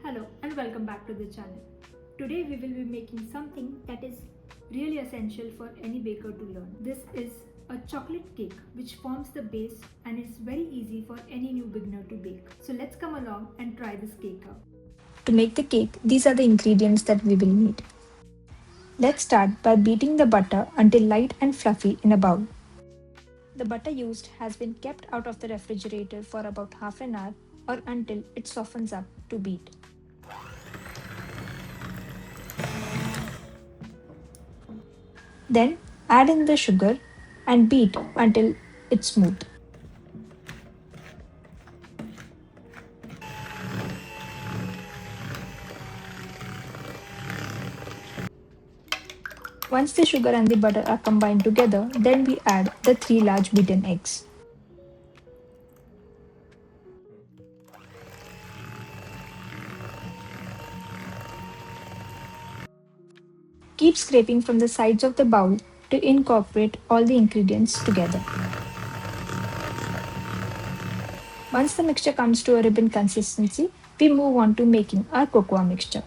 Hello and welcome back to the channel. Today we will be making something that is really essential for any baker to learn. This is a chocolate cake which forms the base and is very easy for any new beginner to bake. So let's come along and try this cake out. To make the cake, these are the ingredients that we will need. Let's start by beating the butter until light and fluffy in a bowl. The butter used has been kept out of the refrigerator for about half an hour or until it softens up to beat. Then add in the sugar and beat until it's smooth. Once the sugar and the butter are combined together, then we add the 3 large beaten eggs. Keep scraping from the sides of the bowl to incorporate all the ingredients together. Once the mixture comes to a ribbon consistency, we move on to making our cocoa mixture.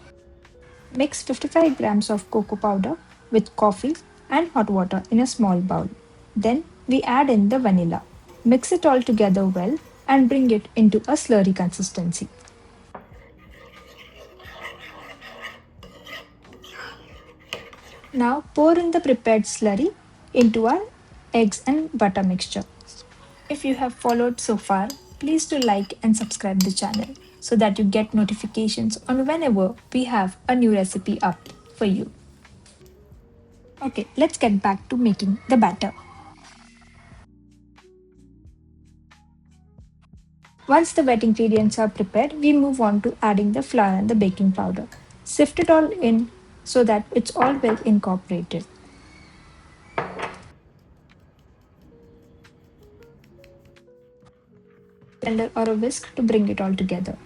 Mix 55 grams of cocoa powder with coffee and hot water in a small bowl. Then we add in the vanilla. Mix it all together well and bring it into a slurry consistency. Now pour in the prepared slurry into our eggs and butter mixture. If you have followed so far, please do like and subscribe the channel so that you get notifications on whenever we have a new recipe up for you. Okay, let's get back to making the batter. Once the wet ingredients are prepared, we move on to adding the flour and the baking powder. Sift it all in so that it's all well incorporated. Blender or a whisk to bring it all together.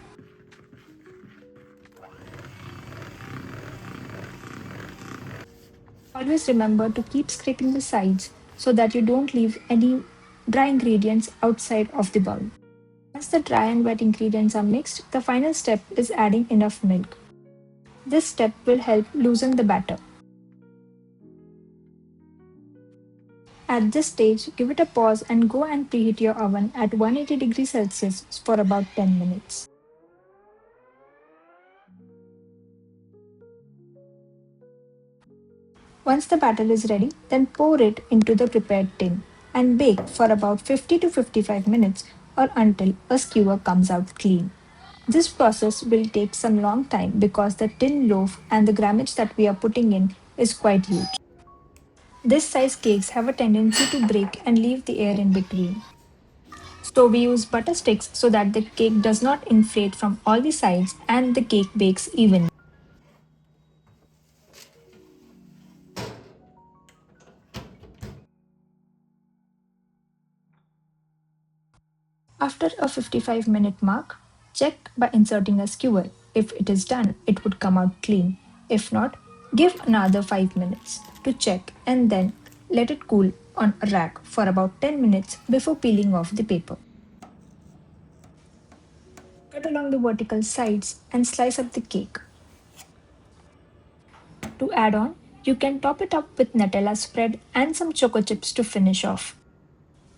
Always remember to keep scraping the sides so that you don't leave any dry ingredients outside of the bowl. Once the dry and wet ingredients are mixed, the final step is adding enough milk. This step will help loosen the batter. At this stage, give it a pause and go and preheat your oven at 180 degrees Celsius for about 10 minutes. Once the batter is ready, then pour it into the prepared tin and bake for about 50 to 55 minutes or until a skewer comes out clean. This process will take some long time because the tin loaf and the grammage that we are putting in is quite huge. This size cakes have a tendency to break and leave the air in between. So we use butter sticks so that the cake does not inflate from all the sides and the cake bakes evenly. After a 55-minute mark, check by inserting a skewer. If it is done, it would come out clean. If not, give another 5 minutes to check and then let it cool on a rack for about 10 minutes before peeling off the paper. Cut along the vertical sides and slice up the cake. To add on, you can top it up with Nutella spread and some choco chips to finish off.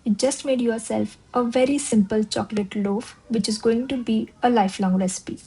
You just made yourself a very simple chocolate loaf, which is going to be a lifelong recipe.